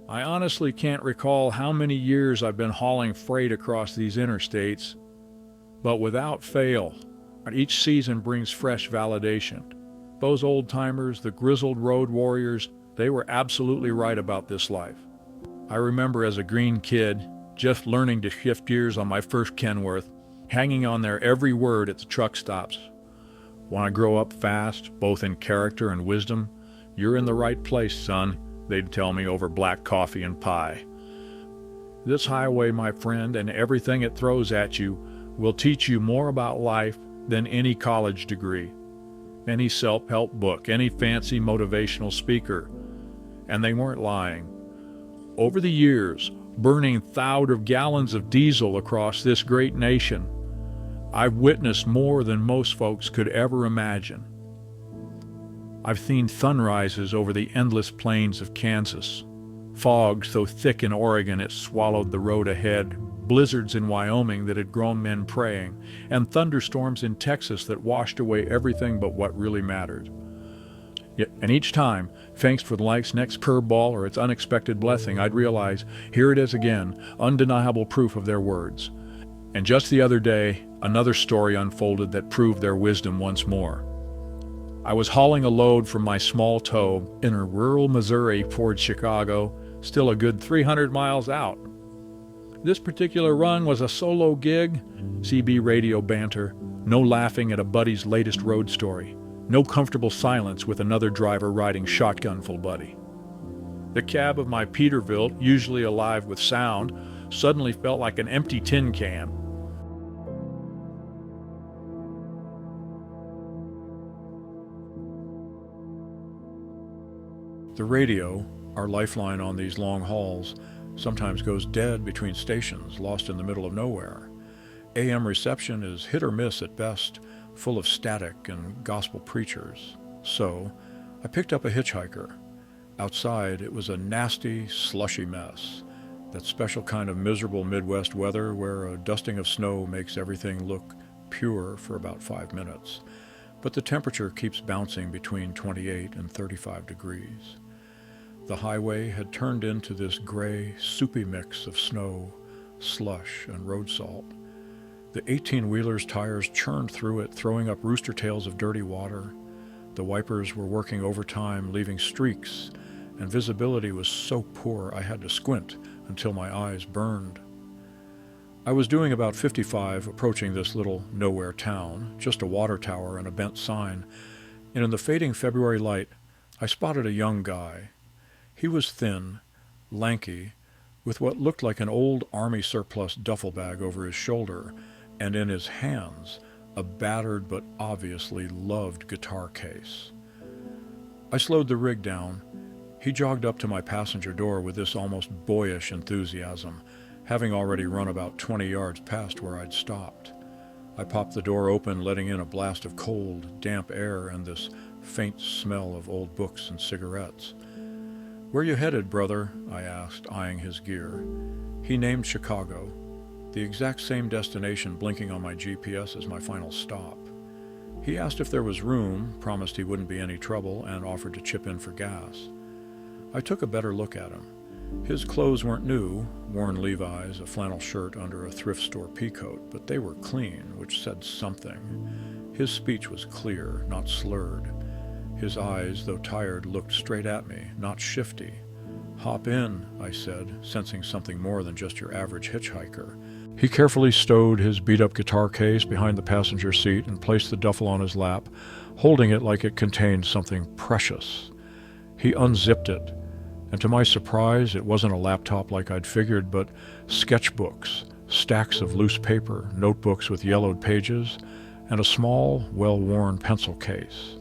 I honestly can't recall how many years I've been hauling freight across these interstates, but without fail, each season brings fresh validation. Those old-timers, the grizzled road warriors, they were absolutely right about this life. I remember as a green kid, just learning to shift gears on my first Kenworth, hanging on their every word at the truck stops. Want to grow up fast, both in character and wisdom? You're in the right place, son, they'd tell me over black coffee and pie. This highway, my friend, and everything it throws at you will teach you more about life than any college degree, any self-help book, any fancy motivational speaker. And they weren't lying. Over the years, burning thousands of gallons of diesel across this great nation, I've witnessed more than most folks could ever imagine. I've seen sunrises over the endless plains of Kansas, fog so thick in Oregon it swallowed the road ahead, blizzards in Wyoming that had grown men praying, and thunderstorms in Texas that washed away everything but what really mattered. And each time, thanks for life's next curveball or its unexpected blessing, I'd realize, here it is again, undeniable proof of their words. And just the other day, another story unfolded that proved their wisdom once more. I was hauling a load from my small tow in rural Missouri toward Chicago, still a good 300 miles out. This particular run was a solo gig, CB radio banter, no laughing at a buddy's latest road story, no comfortable silence with another driver riding shotgun full buddy. The cab of my Peterbilt, usually alive with sound, suddenly felt like an empty tin can. The radio, our lifeline on these long hauls, sometimes goes dead between stations, lost in the middle of nowhere. AM reception is hit or miss at best, full of static and gospel preachers. So, I picked up a Hitchhiker. Outside, it was a nasty, slushy mess. That special kind of miserable Midwest weather where a dusting of snow makes everything look pure for about 5 minutes. But the temperature keeps bouncing between 28 and 35 degrees. The highway had turned into this gray, soupy mix of snow, slush, and road salt. The 18-wheeler's tires churned through it, throwing up rooster tails of dirty water. The wipers were working overtime, leaving streaks, and visibility was so poor I had to squint until my eyes burned. I was doing about 55, approaching this little nowhere town, just a water tower and a bent sign, and in the fading February light, I spotted a young guy. He was thin, lanky, with what looked like an old army surplus duffel bag over his shoulder, and in his hands, a battered but obviously loved guitar case. I slowed the rig down. He jogged up to my passenger door with this almost boyish enthusiasm, having already run about 20 yards past where I'd stopped. I popped the door open, letting in a blast of cold, damp air and this faint smell of old books and cigarettes. "Where you headed, brother?" I asked, eyeing his gear. He named Chicago, the exact same destination blinking on my GPS as my final stop. He asked if there was room, promised he wouldn't be any trouble, and offered to chip in for gas. I took a better look at him. His clothes weren't new, worn Levi's, a flannel shirt under a thrift store peacoat, but they were clean, which said something. His speech was clear, not slurred. His eyes, though tired, looked straight at me, not shifty. "Hop in," I said, sensing something more than just your average hitchhiker. He carefully stowed his beat-up guitar case behind the passenger seat and placed the duffel on his lap, holding it like it contained something precious. He unzipped it, and to my surprise, it wasn't a laptop like I'd figured, but sketchbooks, stacks of loose paper, notebooks with yellowed pages, and a small, well-worn pencil case.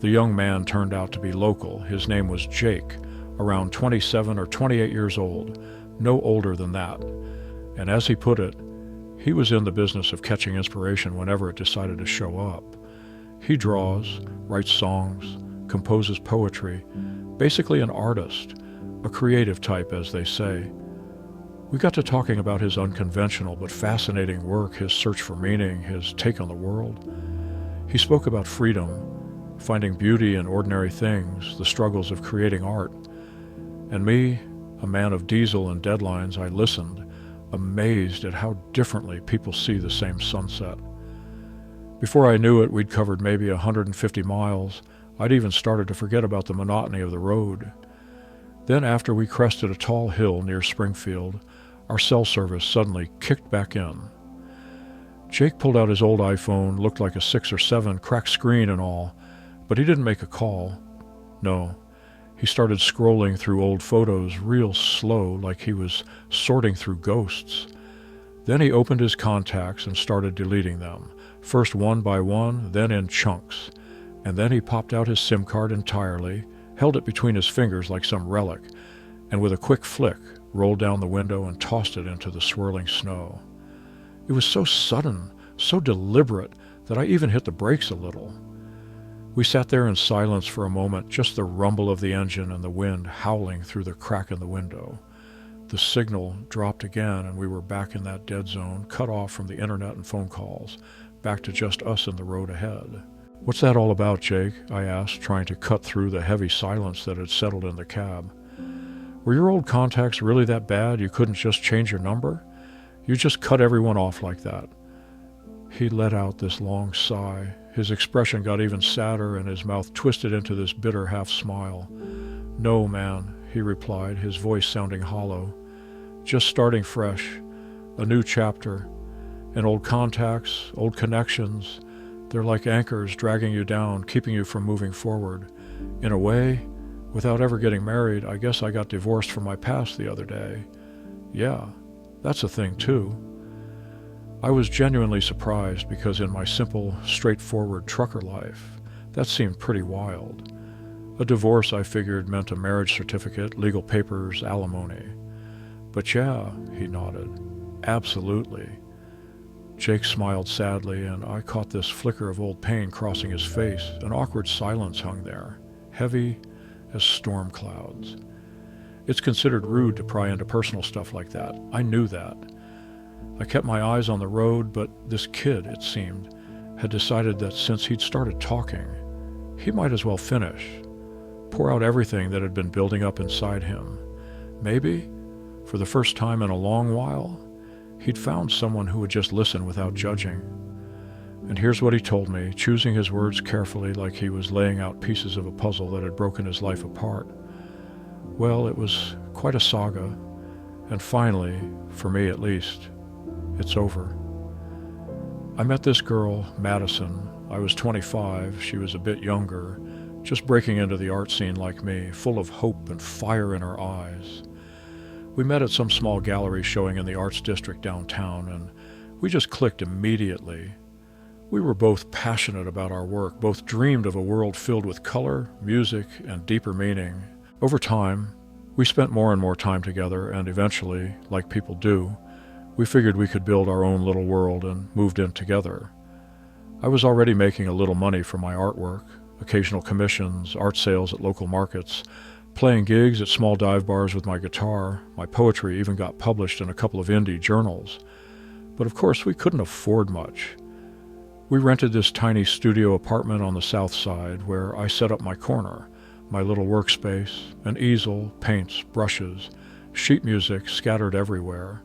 The young man turned out to be local. His name was Jake, around 27 or 28 years old, no older than that. And as he put it, he was in the business of catching inspiration whenever it decided to show up. He draws, writes songs, composes poetry, basically an artist, a creative type, as they say. We got to talking about his unconventional but fascinating work, his search for meaning, his take on the world. He spoke about freedom, finding beauty in ordinary things, the struggles of creating art. And me, A man of diesel and deadlines, I listened, amazed at how differently people see the same sunset. Before I knew it, we'd covered maybe 150 miles. I'd even started to forget about the monotony of the road. Then after we crested a tall hill near Springfield, our cell service suddenly kicked back in. Jake pulled out his old iPhone, looked like a 6 or 7, cracked screen and all, but he didn't make a call. No, he started scrolling through old photos real slow, like he was sorting through ghosts. Then he opened his contacts and started deleting them, first one by one, then in chunks. And then he popped out his SIM card entirely, held it between his fingers like some relic, and with a quick flick, rolled down the window and tossed it into the swirling snow. It was so sudden, so deliberate, that I even hit the brakes a little. We sat there in silence for a moment, just the rumble of the engine and the wind howling through the crack in the window. The signal dropped again, and we were back in that dead zone, cut off from the internet and phone calls, back to just us and the road ahead. "What's that all about, Jake?" I asked, trying to cut through the heavy silence that had settled in the cab. "Were your old contacts really that bad you couldn't just change your number? You just cut everyone off like that?" He let out this long sigh. His expression got even sadder, and his mouth twisted into this bitter half-smile. "No, man," he replied, his voice sounding hollow. "Just starting fresh, a new chapter. And old contacts, old connections, they're like anchors dragging you down, keeping you from moving forward. In a way, without ever getting married, I guess I got divorced from my past the other day. Yeah, that's a thing too." I was genuinely surprised because in my simple, straightforward trucker life, that seemed pretty wild. A divorce, I figured, meant a marriage certificate, legal papers, alimony. "But yeah," he nodded, "absolutely." Jake smiled sadly, and I caught this flicker of old pain crossing his face. An awkward silence hung there, heavy as storm clouds. It's considered rude to pry into personal stuff like that. I knew that. I kept my eyes on the road, but this kid, it seemed, had decided that since he'd started talking, he might as well finish, pour out everything that had been building up inside him. Maybe, for the first time in a long while, he'd found someone who would just listen without judging. And here's what he told me, choosing his words carefully like he was laying out pieces of a puzzle that had broken his life apart. Well, it was quite a saga, and finally, for me at least, it's over. I met this girl, Madison. I was 25, she was a bit younger, just breaking into the art scene like me, full of hope and fire in her eyes. We met at some small gallery showing in the Arts District downtown, and we just clicked immediately. We were both passionate about our work, both dreamed of a world filled with color, music, and deeper meaning. Over time, we spent more and more time together, and eventually, like people do, we figured we could build our own little world and moved in together. I was already making a little money from my artwork, occasional commissions, art sales at local markets, playing gigs at small dive bars with my guitar. My poetry even got published in a couple of indie journals. But of course, we couldn't afford much. We rented this tiny studio apartment on the south side where I set up my corner, my little workspace, an easel, paints, brushes, sheet music scattered everywhere.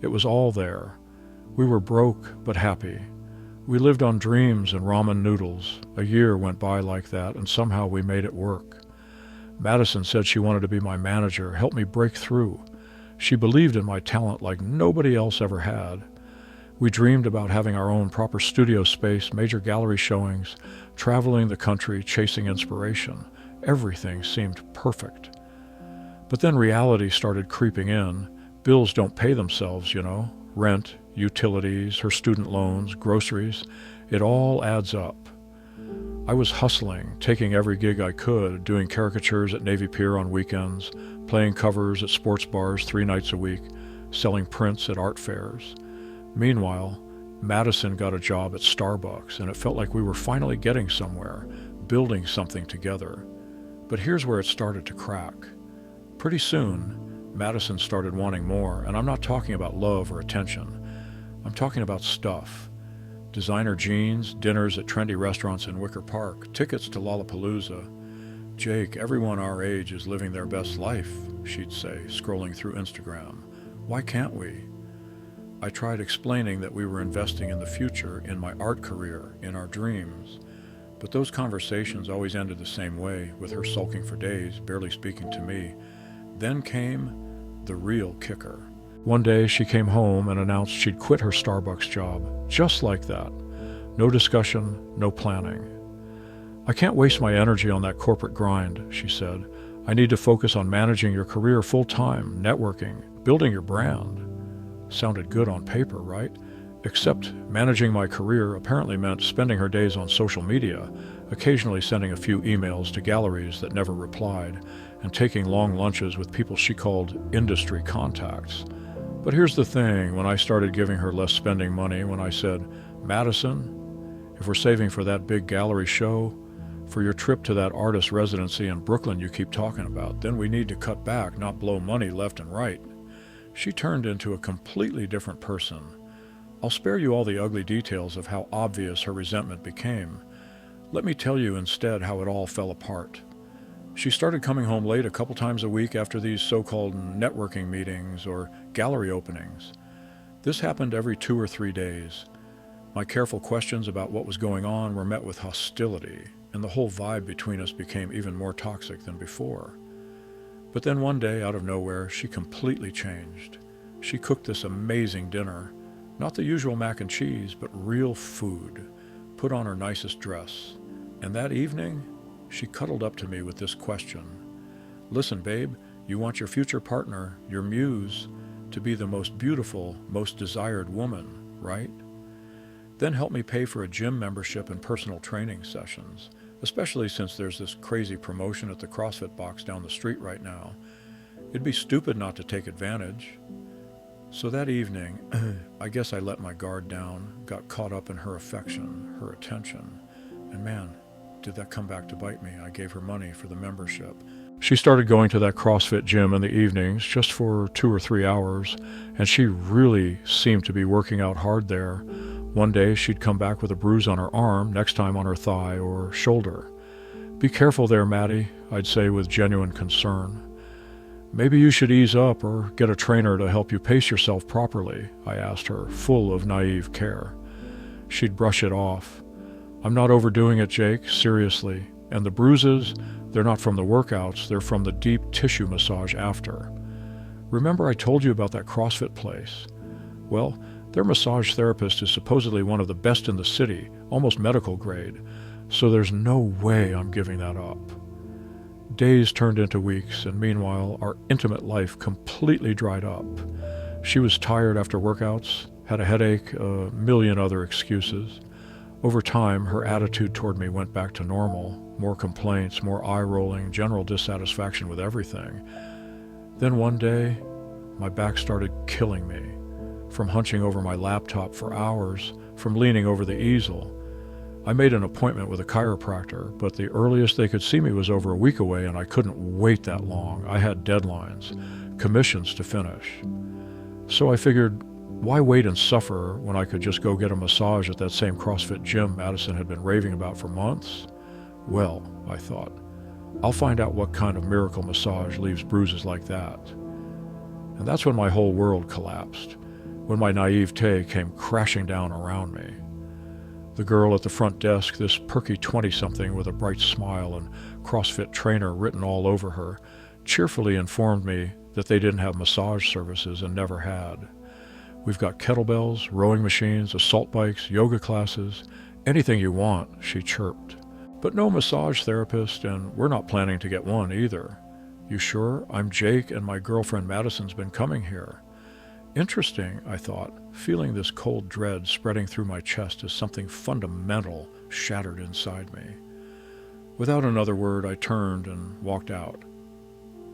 It was all there. We were broke but happy. We lived on dreams and ramen noodles. A year went by like that, and somehow we made it work. Madison said she wanted to be my manager, help me break through. She believed in my talent like nobody else ever had. We dreamed about having our own proper studio space, major gallery showings, traveling the country, chasing inspiration. Everything seemed perfect. But then reality started creeping in. Bills don't pay themselves, you know. Rent, utilities, her student loans, groceries. It all adds up. I was hustling, taking every gig I could, doing caricatures at Navy Pier on weekends, playing covers at sports bars 3 nights a week, selling prints at art fairs. Meanwhile, Madison got a job at Starbucks, and it felt like we were finally getting somewhere, building something together. But here's where it started to crack. Pretty soon, Madison started wanting more, and I'm not talking about love or attention. I'm talking about stuff. Designer jeans, dinners at trendy restaurants in Wicker Park, tickets to Lollapalooza. "Jake, everyone our age is living their best life," she'd say, scrolling through Instagram. "Why can't we?" I tried explaining that we were investing in the future, in my art career, in our dreams. But those conversations always ended the same way, with her sulking for days, barely speaking to me. Then came the real kicker. One day she came home and announced she'd quit her Starbucks job, just like that. No discussion, no planning. "I can't waste my energy on that corporate grind," she said. "I need to focus on managing your career full-time, networking, building your brand." Sounded good on paper, right? Except managing my career apparently meant spending her days on social media, occasionally sending a few emails to galleries that never replied, and taking long lunches with people she called industry contacts. But here's the thing, when I started giving her less spending money, when I said, "Madison, if we're saving for that big gallery show, for your trip to that artist residency in Brooklyn you keep talking about, then we need to cut back, not blow money left and right," she turned into a completely different person. I'll spare you all the ugly details of how obvious her resentment became. Let me tell you instead how it all fell apart. She started coming home late a couple times a week after these so-called networking meetings or gallery openings. This happened every 2 or 3 days. My careful questions about what was going on were met with hostility, and the whole vibe between us became even more toxic than before. But then one day, out of nowhere, she completely changed. She cooked this amazing dinner, not the usual mac and cheese, but real food, put on her nicest dress. And that evening, she cuddled up to me with this question. "Listen, babe, you want your future partner, your muse, to be the most beautiful, most desired woman, right? Then help me pay for a gym membership and personal training sessions, especially since there's this crazy promotion at the CrossFit box down the street right now. It'd be stupid not to take advantage." So that evening, I guess I let my guard down, got caught up in her affection, her attention, and man, did that come back to bite me. I gave her money for the membership. She started going to that CrossFit gym in the evenings, just for 2 or 3 hours, and she really seemed to be working out hard there. One day she'd come back with a bruise on her arm, next time on her thigh or shoulder. "Be careful there, Maddie," I'd say with genuine concern. "Maybe you should ease up or get a trainer to help you pace yourself properly," I asked her, full of naive care. She'd brush it off. "I'm not overdoing it, Jake, seriously. And the bruises, they're not from the workouts, they're from the deep tissue massage after. Remember I told you about that CrossFit place? Well, their massage therapist is supposedly one of the best in the city, almost medical grade, so there's no way I'm giving that up." Days turned into weeks, and meanwhile, our intimate life completely dried up. She was tired after workouts, had a headache, a million other excuses. Over time, her attitude toward me went back to normal. More complaints, more eye-rolling, general dissatisfaction with everything. Then one day, my back started killing me. From hunching over my laptop for hours, from leaning over the easel. I made an appointment with a chiropractor, but the earliest they could see me was over a week away, and I couldn't wait that long. I had deadlines, commissions to finish. So I figured, why wait and suffer when I could just go get a massage at that same CrossFit gym Madison had been raving about for months? Well, I thought, I'll find out what kind of miracle massage leaves bruises like that. And that's when my whole world collapsed, when my naivete came crashing down around me. The girl at the front desk, this perky 20-something with a bright smile and CrossFit trainer written all over her, cheerfully informed me that they didn't have massage services and never had. "We've got kettlebells, rowing machines, assault bikes, yoga classes, anything you want," she chirped. "But no massage therapist, and we're not planning to get one either." "You sure? I'm Jake, and my girlfriend Madison's been coming here." Interesting, I thought, feeling this cold dread spreading through my chest as something fundamental shattered inside me. Without another word, I turned and walked out.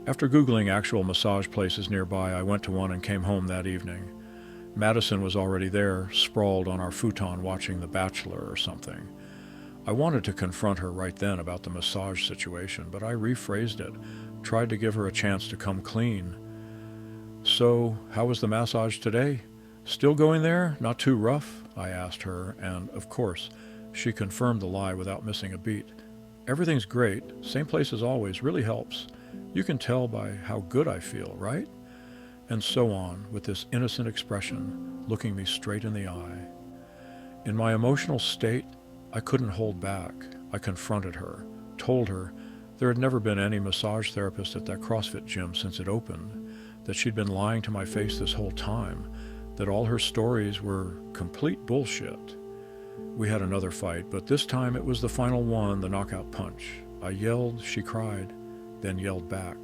After Googling actual massage places nearby, I went to one and came home that evening. Madison was already there, sprawled on our futon watching The Bachelor or something. I wanted to confront her right then about the massage situation, but I rephrased it, tried to give her a chance to come clean. "So, how was the massage today? Still going there? Not too rough?" I asked her, and, of course, she confirmed the lie without missing a beat. Everything's great. Same place as always. Really helps. You can tell by how good I feel, right? And so on, with this innocent expression, looking me straight in the eye. In my emotional state, I couldn't hold back. I confronted her, told her there had never been any massage therapist at that CrossFit gym since it opened, that she'd been lying to my face this whole time, that all her stories were complete bullshit. We had another fight, but this time it was the final one, the knockout punch. I yelled, she cried, then yelled back.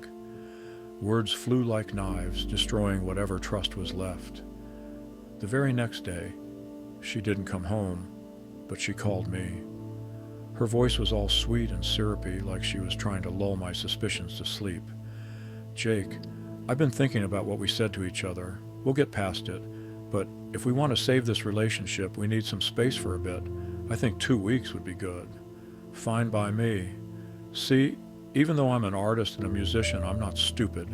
Words flew like knives, destroying whatever trust was left. The very next day, she didn't come home, but she called me. Her voice was all sweet and syrupy, like she was trying to lull my suspicions to sleep. Jake, I've been thinking about what we said to each other. We'll get past it, but if we want to save this relationship, we need some space for a bit. I think 2 weeks would be good. Fine by me. See, even though I'm an artist and a musician, I'm not stupid.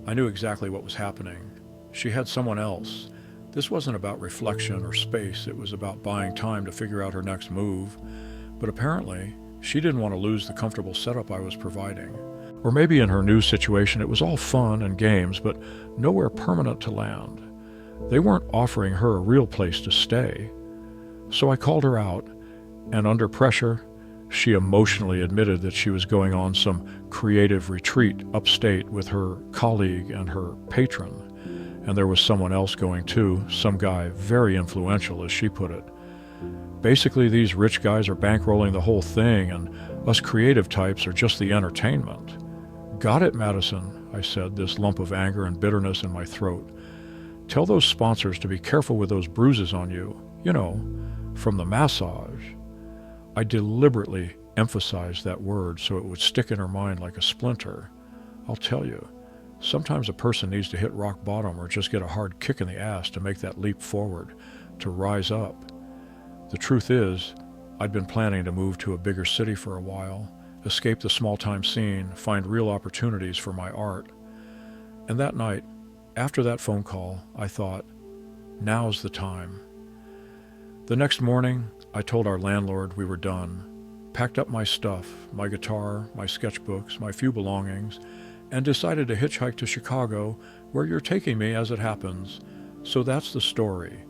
I knew exactly what was happening. She had someone else. This wasn't about reflection or space. It was about buying time to figure out her next move. But apparently, she didn't want to lose the comfortable setup I was providing. Or maybe in her new situation, it was all fun and games, but nowhere permanent to land. They weren't offering her a real place to stay. So I called her out, and under pressure, she emotionally admitted that she was going on some creative retreat upstate with her colleague and her patron. And there was someone else going too, some guy very influential, as she put it. Basically, these rich guys are bankrolling the whole thing, and us creative types are just the entertainment. Got it, Madison, I said, this lump of anger and bitterness in my throat. Tell those sponsors to be careful with those bruises on you, you know, from the massage. I deliberately emphasized that word so it would stick in her mind like a splinter. I'll tell you, sometimes a person needs to hit rock bottom or just get a hard kick in the ass to make that leap forward, to rise up. The truth is, I'd been planning to move to a bigger city for a while, escape the small-time scene, find real opportunities for my art. And that night, after that phone call, I thought, now's the time. The next morning, I told our landlord we were done, packed up my stuff, my guitar, my sketchbooks, my few belongings, and decided to hitchhike to Chicago, where you're taking me as it happens. So that's the story.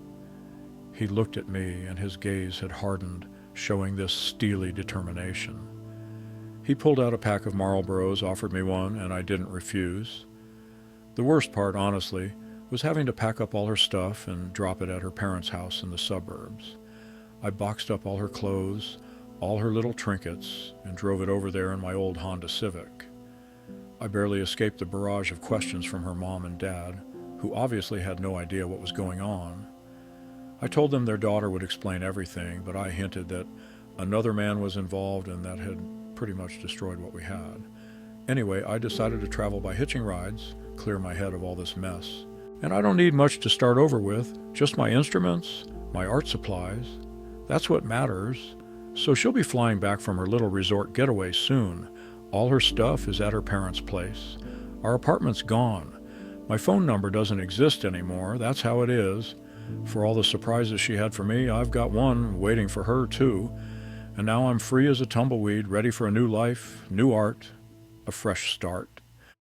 He looked at me, and his gaze had hardened, showing this steely determination. He pulled out a pack of Marlboros, offered me one, and I didn't refuse. The worst part, honestly, was having to pack up all her stuff and drop it at her parents' house in the suburbs. I boxed up all her clothes, all her little trinkets, and drove it over there in my old Honda Civic. I barely escaped the barrage of questions from her mom and dad, who obviously had no idea what was going on. I told them their daughter would explain everything, but I hinted that another man was involved and that had pretty much destroyed what we had. Anyway, I decided to travel by hitching rides, clear my head of all this mess. And I don't need much to start over with, just my instruments, my art supplies. That's what matters. So she'll be flying back from her little resort getaway soon. All her stuff is at her parents' place. Our apartment's gone. My phone number doesn't exist anymore. That's how it is. For all the surprises she had for me, I've got one waiting for her too. And now I'm free as a tumbleweed, ready for a new life, new art, a fresh start.